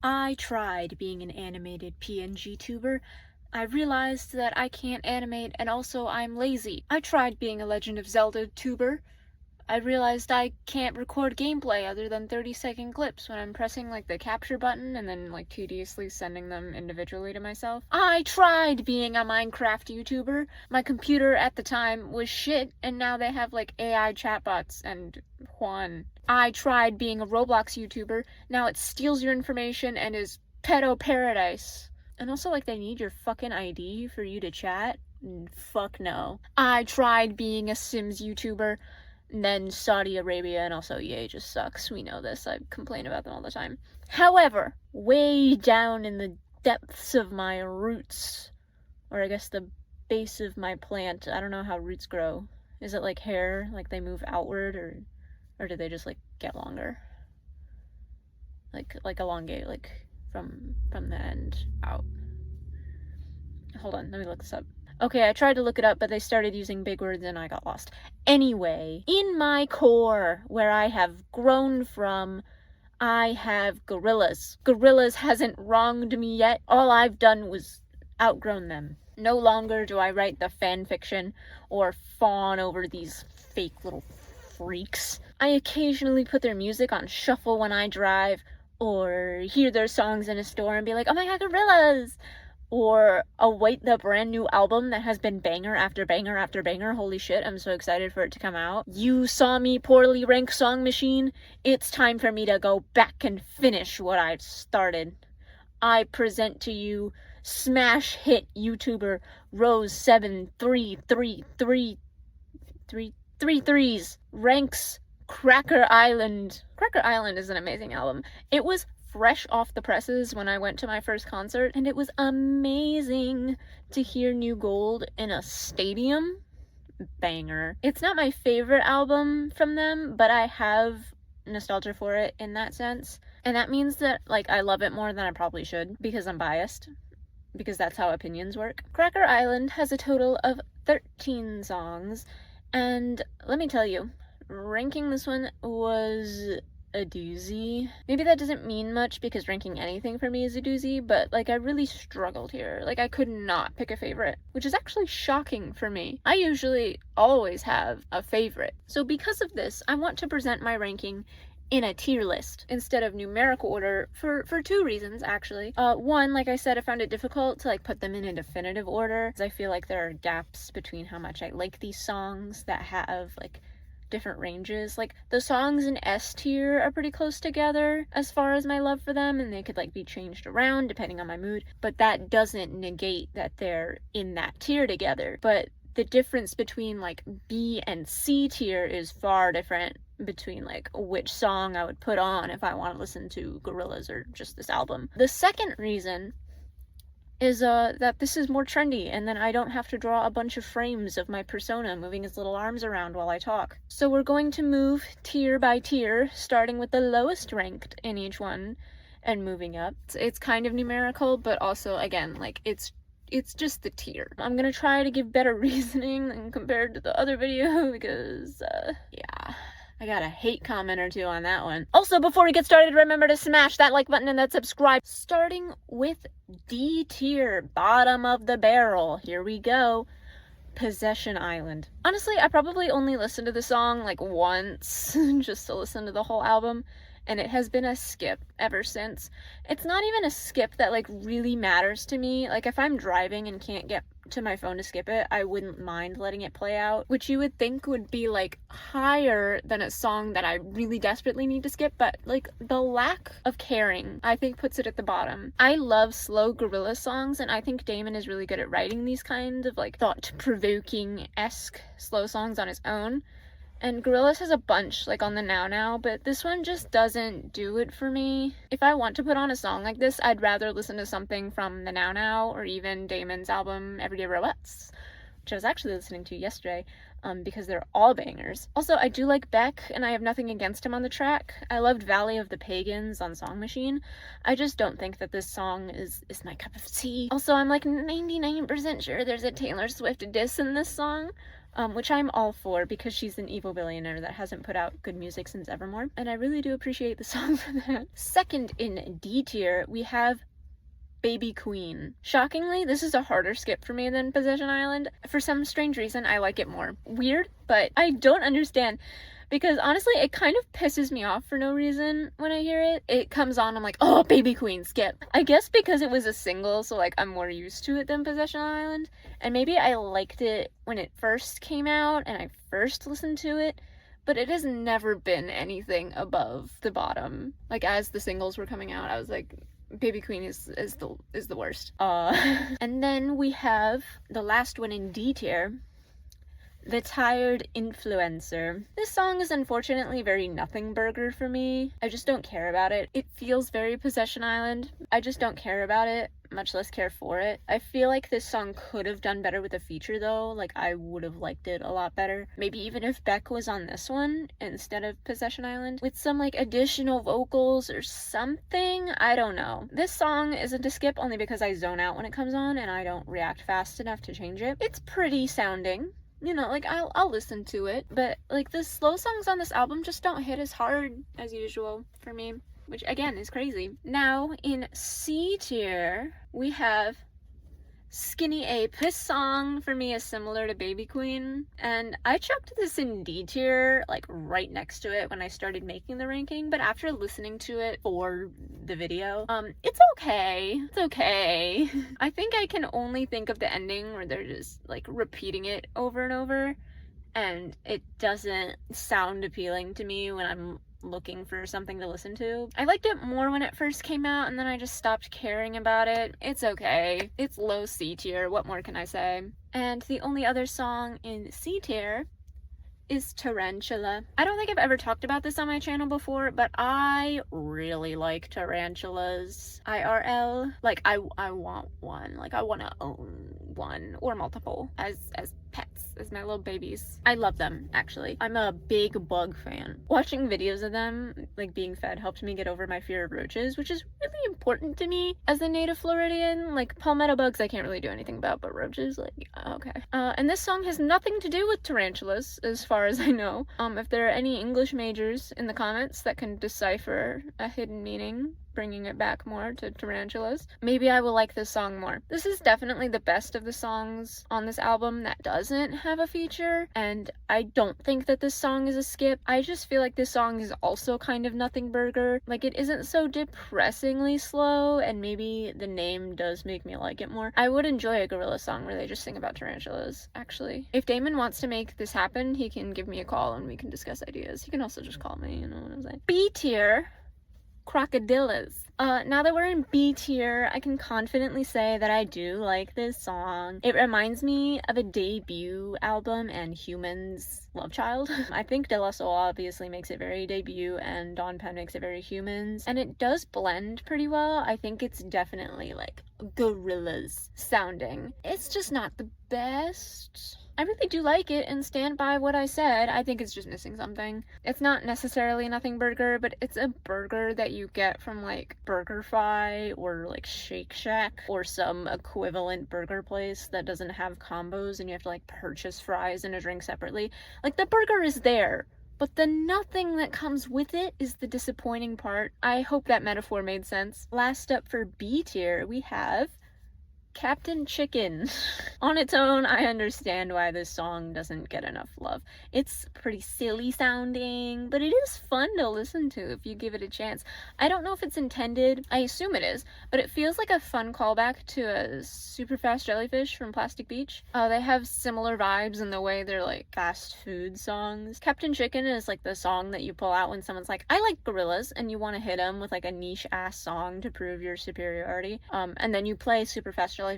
I tried being an animated PNG tuber. I realized that I can't animate and also I'm lazy. I tried being a Legend of Zelda tuber. I realized I can't record gameplay other than 30-second clips when I'm pressing like the capture button and then like tediously sending them individually to myself. I tried being a Minecraft YouTuber. My computer at the time was shit and now they have like AI chatbots and Juan. I tried being a Roblox YouTuber. Now it steals your information and is pedo paradise. And also like they need your fucking ID for you to chat. Fuck no. I tried being a Sims YouTuber. And then Saudi Arabia and also EA just sucks. We know this. I complain about them all the time. However, way down in the depths of my roots, or I guess the base of my plant, I don't know how roots grow. Is it like hair, like they move outward, or do they just like get longer? Like elongate, like from the end out. Hold on, let me look this up. Okay, I tried to look it up, but they started using big words and I got lost. Anyway, in my core, where I have grown from, I have gorillas. Gorillas hasn't wronged me yet. All I've done was outgrown them. No longer do I write the fan fiction or fawn over these fake little freaks. I occasionally put their music on shuffle when I drive, or hear their songs in a store and be like, oh my god, gorillas! Or await the brand new album that has been banger after banger after banger. Holy shit, I'm so excited for it to come out. You saw me poorly rank Song Machine. It's time for me to go back and finish what I've started. I present to you smash hit YouTuber Rose7333333 ranks Cracker Island. Cracker Island is an amazing album. It was fresh off the presses when I went to my first concert, and it was amazing to hear New Gold in a stadium. Banger. It's not my favorite album from them, but I have nostalgia for it in that sense. And that means that, like, I love it more than I probably should, because I'm biased. Because that's how opinions work. Cracker Island has a total of 13 songs, and let me tell you, ranking this one was a doozy. Maybe that doesn't mean much because ranking anything for me is a doozy, but like I really struggled here. Like I could not pick a favorite, which is actually shocking for me. I usually always have a favorite. So because of this, I want to present my ranking in a tier list instead of numerical order for two reasons, actually. One, like I said, I found it difficult to like put them in a definitive order, because I feel like there are gaps between how much I like these songs that have like different ranges. Like the songs in S tier are pretty close together as far as my love for them, and they could like be changed around depending on my mood, but that doesn't negate that they're in that tier together. But the difference between like B and C tier is far different between like which song I would put on if I want to listen to Gorillaz or just this album. The second reason is that this is more trendy, and then I don't have to draw a bunch of frames of my persona moving his little arms around while I talk. So we're going to move tier by tier, starting with the lowest ranked in each one and moving up. It's kind of numerical, but also, again, like, it's just the tier. I'm gonna try to give better reasoning than compared to the other video, because, yeah, I got a hate comment or two on that one. Also, before we get started, remember to smash that like button and that subscribe. Starting with D tier, bottom of the barrel. Here we go. Possession Island. Honestly, I probably only listened to the song like once just to listen to the whole album, and it has been a skip ever since. It's not even a skip that like really matters to me. Like if I'm driving and can't get to my phone to skip it, I wouldn't mind letting it play out, which you would think would be like higher than a song that I really desperately need to skip, but like the lack of caring I think puts it at the bottom. I love slow gorilla songs, and I think Damon is really good at writing these kind of like thought-provoking-esque slow songs on his own. And Gorillaz has a bunch, like, on the Now Now, but this one just doesn't do it for me. If I want to put on a song like this, I'd rather listen to something from the Now Now, or even Damon's album, Everyday Robots, which I was actually listening to yesterday, because they're all bangers. Also, I do like Beck, and I have nothing against him on the track. I loved Valley of the Pagans on Song Machine. I just don't think that this song is my cup of tea. Also, I'm like 99% sure there's a Taylor Swift diss in this song. which I'm all for because she's an evil billionaire that hasn't put out good music since Evermore, and I really do appreciate the song for that. Second in D tier, we have Baby Queen. Shockingly, this is a harder skip for me than Possession Island. For some strange reason, I like it more. Weird, but I don't understand. Because honestly, it kind of pisses me off for no reason when I hear it. It comes on, I'm like, oh, Baby Queen, skip. I guess because it was a single, so like I'm more used to it than Possession Island. And maybe I liked it when it first came out and I first listened to it. But it has never been anything above the bottom. Like as the singles were coming out, I was like, Baby Queen is the worst. And then we have the last one in D tier, The Tired Influencer. This song is unfortunately very nothing burger for me. I just don't care about it. It feels very Possession Island. I just don't care about it, much less care for it. I feel like this song could have done better with a feature though. Like I would have liked it a lot better. Maybe even if Beck was on this one instead of Possession Island with some like additional vocals or something. I don't know. This song isn't a skip only because I zone out when it comes on and I don't react fast enough to change it. It's pretty sounding. You know, like I'll listen to it, but like the slow songs on this album just don't hit as hard as usual for me, which again is crazy. Now in C tier, we have Skinny Ape. This song for me is similar to Baby Queen, and I chucked this in D tier, like right next to it when I started making the ranking, but after listening to it for the video, it's okay. It's okay. I think I can only think of the ending where they're just like repeating it over and over, and it doesn't sound appealing to me when I'm looking for something to listen to. I liked it more when it first came out and then I just stopped caring about it. It's okay. It's low C tier. What more can I say? And the only other song in C tier is Tarantula. I don't think I've ever talked about this on my channel before, but I really like tarantulas. IRL. Like I want one. Like I want to own one or multiple as pets, as my little babies. I love them, actually. I'm a big bug fan. Watching videos of them, like being fed, helped me get over my fear of roaches, which is really important to me as a native Floridian. Like palmetto bugs I can't really do anything about, but roaches, like, okay. And this song has nothing to do with tarantulas, as far as I know. If there are any English majors in the comments that can decipher a hidden meaning, bringing it back more to tarantulas, maybe I will like this song more. This is definitely the best of the songs on this album that doesn't have a feature, and I don't think that this song is a skip. I just feel like this song is also kind of nothing burger. Like it isn't so depressingly slow, and maybe the name does make me like it more. I would enjoy a gorillaz song where they just sing about tarantulas, actually. If Damon wants to make this happen, he can give me a call and we can discuss ideas. He can also just call me, you know what I'm saying? B tier, Crocodillas. Now that we're in B tier, I can confidently say that I do like this song. It reminds me of a debut album and Humans Love Child. I think De La Soul obviously makes it very debut and Dawn Penn makes it very Humans, and it does blend pretty well. I think it's definitely like gorillaz sounding. It's just not the best. I really do like it and stand by what I said. I think it's just missing something. It's not necessarily a nothing burger, but it's a burger that you get from like BurgerFi or like Shake Shack or some equivalent burger place that doesn't have combos and you have to like purchase fries and a drink separately. Like the burger is there, but the nothing that comes with it is the disappointing part. I hope that metaphor made sense. Last up for B tier, we have Captain Chicken. On its own, I understand why this song doesn't get enough love. It's pretty silly sounding, but it is fun to listen to if you give it a chance. I don't know if it's intended, I assume it is, but it feels like a fun callback to a Super Fast Jellyfish from Plastic Beach. They have similar vibes in the way they're like fast food songs. Captain Chicken is like the song that you pull out when someone's like, I like gorillaz, and you want to hit them with like a niche ass song to prove your superiority. And then you play Super Fast Jellyfish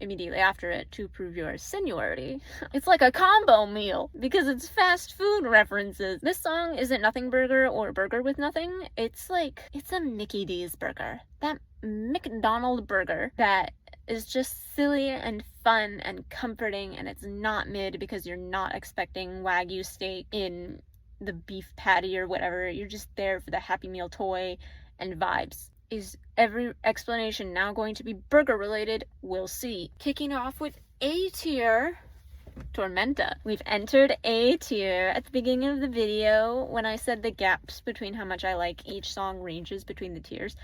immediately after it to prove your seniority. It's like a combo meal because it's fast food references. This song isn't nothing burger or burger with nothing. It's like, it's a Mickey D's burger. That McDonald burger that is just silly and fun and comforting, and it's not mid because you're not expecting Wagyu steak in the beef patty or whatever. You're just there for the Happy Meal toy and vibes. Is every explanation now going to be burger related? We'll see. Kicking off with A tier, Tormenta. We've entered A tier. At the beginning of the video, when I said the gaps between how much I like each song ranges between the tiers,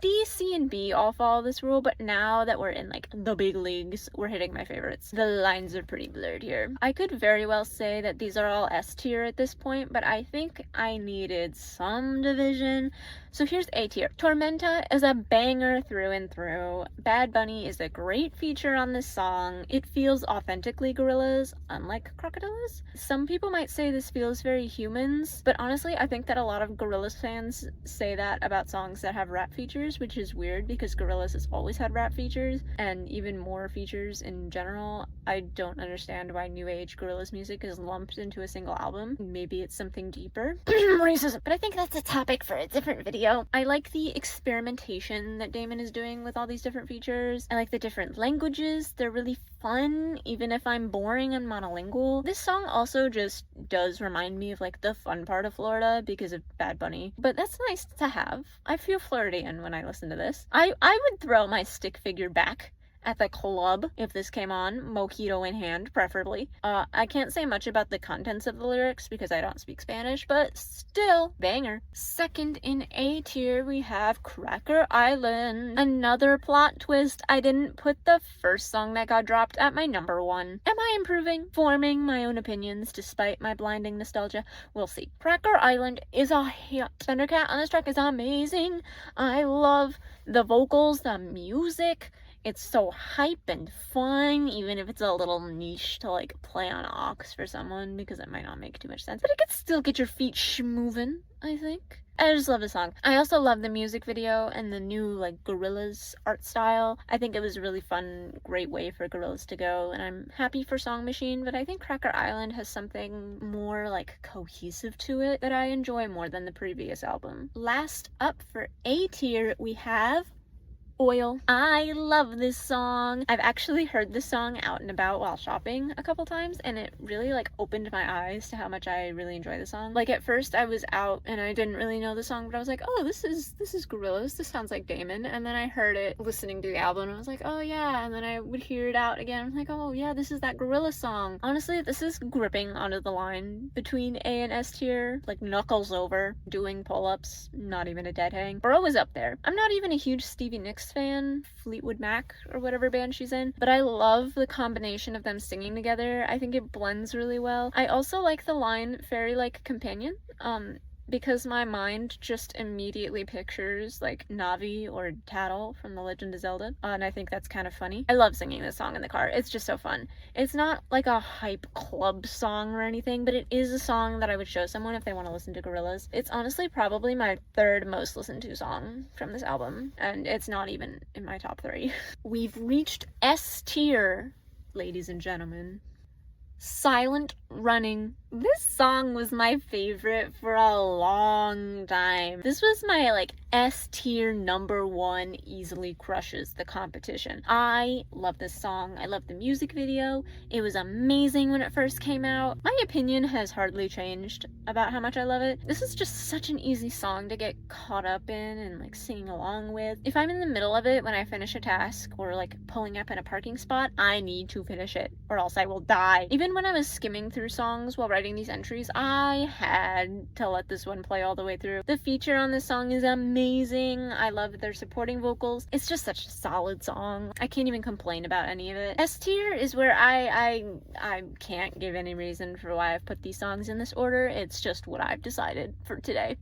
D, C, and B all follow this rule, but now that we're in like the big leagues, we're hitting my favorites. The lines are pretty blurred here. I could very well say that these are all S tier at this point, but I think I needed some division. So here's A tier. Tormenta is a banger through and through. Bad Bunny is a great feature on this song. It feels authentically Gorillaz, unlike Crocodillas. Some people might say this feels very Humans, but honestly, I think that a lot of Gorillaz fans say that about songs that have rap features, which is weird because Gorillaz has always had rap features, and even more features in general. I don't understand why new age Gorillaz music is lumped into a single album. Maybe it's something deeper. Racism. But I think that's a topic for a different video. I like the experimentation that Damon is doing with all these different features. I like the different languages. They're really fun, even if I'm boring and monolingual. This song also just does remind me of like the fun part of Florida because of Bad Bunny, but that's nice to have. I feel Floridian when I listen to this. I would throw my stick figure back at the club if this came on, mojito in hand, preferably. I can't say much about the contents of the lyrics because I don't speak Spanish, but still, banger. Second in A tier, we have Cracker Island. Another plot twist. I didn't put the first song that got dropped at my number one. Am I improving? Forming my own opinions despite my blinding nostalgia? We'll see. Cracker Island is a hit. Thundercat on this track is amazing. I love the vocals, the music. It's so hype and fun, even if it's a little niche to like play on aux for someone because it might not make too much sense. But it can still get your feet schmovin', I think. I just love the song. I also love the music video and the new like Gorillaz art style. I think it was a really fun, great way for Gorillaz to go, and I'm happy for Song Machine, but I think Cracker Island has something more like cohesive to it that I enjoy more than the previous album. Last up for A tier, we have Oil. I love this song. I've actually heard this song out and about while shopping a couple times, and it really like opened my eyes to how much I really enjoy the song. Like at first I was out and I didn't really know the song, but I was like, oh, this is Gorillaz. This sounds like Damon. And then I heard it listening to the album and I was like, oh yeah. And then I would hear it out again. I'm like, oh yeah, this is that Gorillaz song. Honestly, this is gripping onto the line between A and S tier, like knuckles over, doing pull-ups, not even a dead hang. Bro was up there. I'm not even a huge Stevie Nicks fan, Fleetwood Mac or whatever band she's in, but I love the combination of them singing together. I think it blends really well. I also like the line fairy-like companion, because my mind just immediately pictures like Navi or Tattle from The Legend of Zelda, and I think that's kind of funny. I love singing this song in the car. It's just so fun. It's not like a hype club song or anything, but it is a song that I would show someone if they want to listen to Gorillaz. It's honestly probably my third most listened to song from this album, and it's not even in my top 3. We've reached S tier, ladies and gentlemen. Silent Running. This song was my favorite for a long time. This was my like S tier number 1, easily crushes the competition. I love this song. I love the music video. It was amazing when it first came out. My opinion has hardly changed about how much I love it. This is just such an easy song to get caught up in and like singing along with. If I'm in the middle of it when I finish a task or like pulling up in a parking spot, I need to finish it or else I will die. Even when I was skimming through songs while writing these entries, I had to let this one play all the way through. The feature on this song is amazing. I love their supporting vocals. It's just such a solid song. I can't even complain about any of it. S tier is where I can't give any reason for why I've put these songs in this order. It's just what I've decided for today.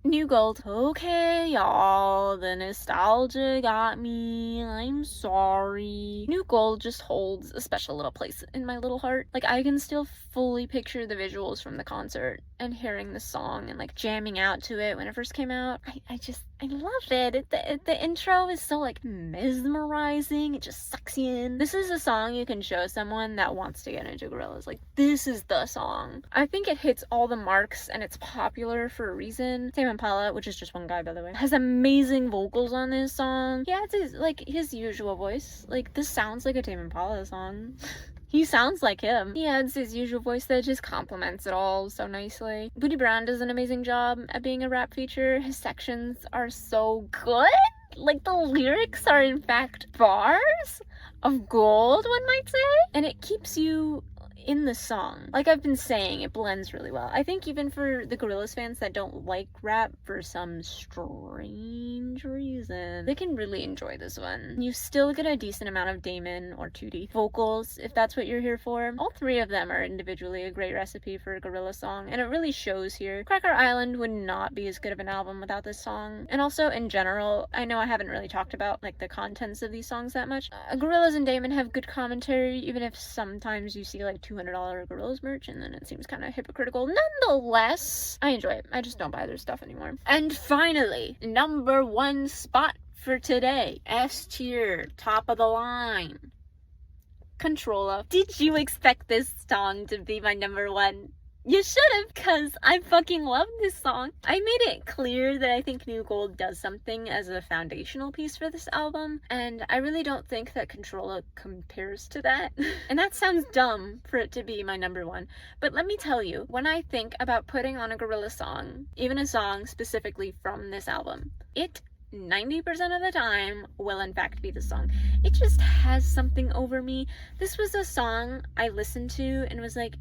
New Gold. Okay, y'all, the nostalgia got me. I'm sorry. New Gold just holds a special little place in my little heart. Like, I can still fully picture the visuals from the concert and hearing the song and like jamming out to it when it first came out. I love it. The intro is so like mesmerizing. It just sucks you in. This is a song you can show someone that wants to get into Gorillaz. Like, this is the song. I think it hits all the marks and it's popular for a reason. Tame Impala, which is just one guy by the way, has amazing vocals on this song. Yeah, it's his usual voice. Like, this sounds like a Tame Impala song. He sounds like him. He adds his usual voice that just complements it all so nicely. Booty Brown does an amazing job at being a rap feature. His sections are so good. Like, the lyrics are in fact bars. of gold, one might say. And it keeps you in the song. Like I've been saying, it blends really well. I think even for the Gorillaz fans that don't like rap for some strange reason, they can really enjoy this one. You still get a decent amount of Damon or 2D vocals, if that's what you're here for. All three of them are individually a great recipe for a Gorillaz song, and it really shows here. Cracker Island would not be as good of an album without this song. And also, in general, I know I haven't really talked about like the contents of these songs that much. Gorillaz and Damon have good commentary, even if sometimes you see like $200 Gorillaz merch and then it seems kind of hypocritical. Nonetheless, I enjoy it. I just don't buy their stuff anymore. And finally, number one spot for today. S tier, top of the line. Controlla. Did you expect this song to be my number one? You should have, because I fucking love this song. I made it clear that I think New Gold does something as a foundational piece for this album, and I really don't think that Controlla compares to that. And that sounds dumb for it to be my number one, but let me tell you, when I think about putting on a Gorillaz song, even a song specifically from this album, it 90% of the time will in fact be the song. It just has something over me. This was a song I listened to and was like,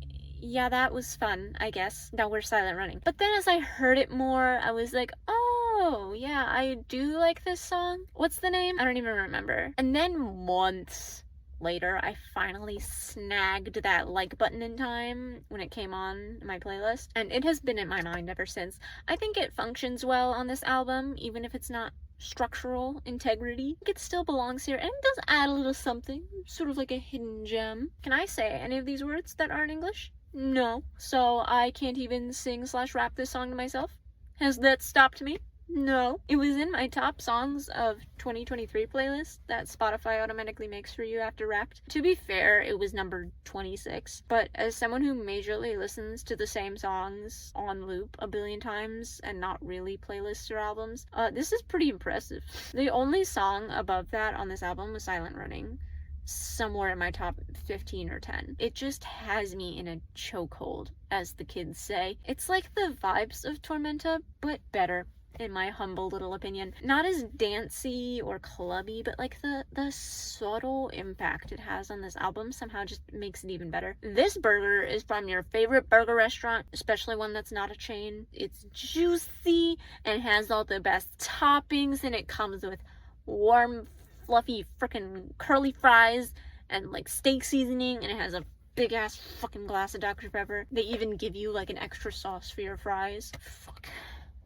yeah, that was fun, I guess. Now we're Silent Running. But then as I heard it more, I was like, oh, yeah, I do like this song. What's the name? I don't even remember. And then months later, I finally snagged that like button in time when it came on my playlist. And it has been in my mind ever since. I think it functions well on this album, even if it's not structural integrity. It still belongs here, and it does add a little something, sort of like a hidden gem. Can I say any of these words that aren't English? No. So I can't even sing/rap this song to myself? Has that stopped me? No. It was in my top songs of 2023 playlist that Spotify automatically makes for you after Wrapped. To be fair, it was number 26, but as someone who majorly listens to the same songs on loop a billion times and not really playlists or albums, this is pretty impressive. The only song above that on this album was Silent Running, somewhere in my top 15 or 10. It just has me in a chokehold, as the kids say. It's like the vibes of Tormenta, but better, in my humble little opinion. Not as dancey or clubby, but like the subtle impact it has on this album somehow just makes it even better. This burger is from your favorite burger restaurant, especially one that's not a chain. It's juicy and has all the best toppings, and it comes with warm, fluffy, freaking curly fries and like steak seasoning, and it has a big ass fucking glass of Dr. Pepper. They even give you like an extra sauce for your fries. Fuck.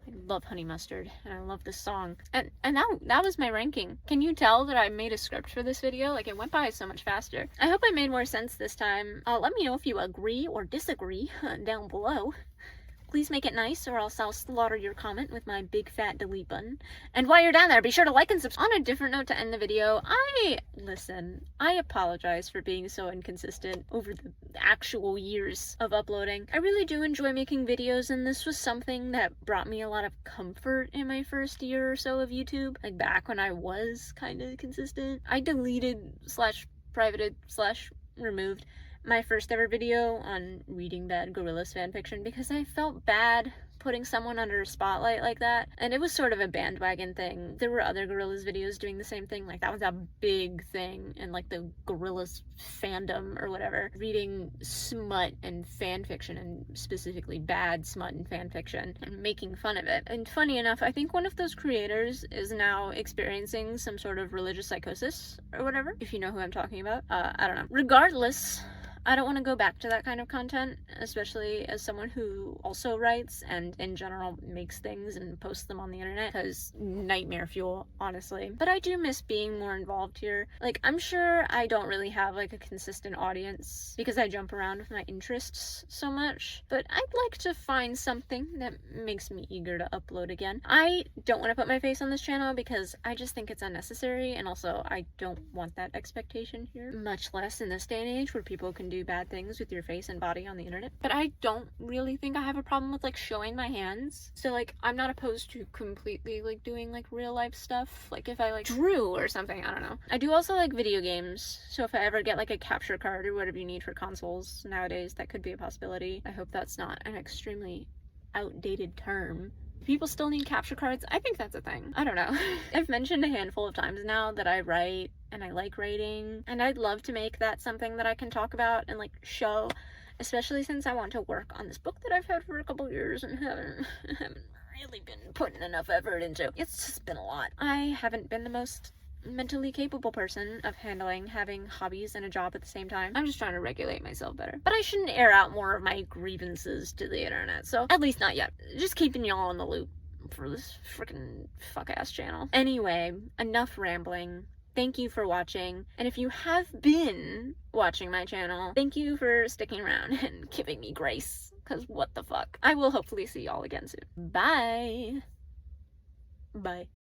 I love honey mustard, and I love this song. And that was my ranking. Can you tell that I made a script for this video? Like, it went by so much faster. I hope I made more sense this time. Let me know if you agree or disagree down below. Please make it nice, or else I'll slaughter your comment with my big fat delete button. And while you're down there, be sure to like and subscribe. On a different note to end the video, I apologize for being so inconsistent over the actual years of uploading. I really do enjoy making videos, and this was something that brought me a lot of comfort in my first year or so of YouTube. Like, back when I was kind of consistent. I deleted/privated/removed my first ever video on reading bad Gorillaz fanfiction because I felt bad putting someone under a spotlight like that, and it was sort of a bandwagon thing. There were other Gorillaz videos doing the same thing. Like, that was a big thing in like the Gorillaz fandom or whatever, reading smut and fanfiction, and specifically bad smut and fanfiction, and making fun of it. And funny enough, I think one of those creators is now experiencing some sort of religious psychosis or whatever, if you know who I'm talking about. I don't know. Regardless, I don't want to go back to that kind of content, especially as someone who also writes and in general makes things and posts them on the internet, because nightmare fuel, honestly. But I do miss being more involved here. Like, I'm sure I don't really have like a consistent audience because I jump around with my interests so much, but I'd like to find something that makes me eager to upload again. I don't want to put my face on this channel because I just think it's unnecessary, and also I don't want that expectation here, much less in this day and age where people can do bad things with your face and body on the internet. But I don't really think I have a problem with like showing my hands, so like I'm not opposed to completely like doing like real life stuff, like if I like drew or something. I don't know. I do also like video games, so if I ever get like a capture card or whatever you need for consoles nowadays, that could be a possibility. I hope that's not an extremely outdated term People still need capture cards. I think that's a thing. I don't know. I've mentioned a handful of times now that I write and I like writing, and I'd love to make that something that I can talk about and like show, especially since I want to work on this book that I've had for a couple years and haven't really been putting enough effort into. It's just been a lot. I haven't been the most mentally capable person of handling having hobbies and a job at the same time. I'm just trying to regulate myself better. But I shouldn't air out more of my grievances to the internet, so at least not yet. Just keeping y'all in the loop for this freaking fuck-ass channel. Anyway, enough rambling. Thank you for watching, and if you have been watching my channel, thank you for sticking around and giving me grace, because what the fuck. I will hopefully see y'all again soon. Bye! Bye.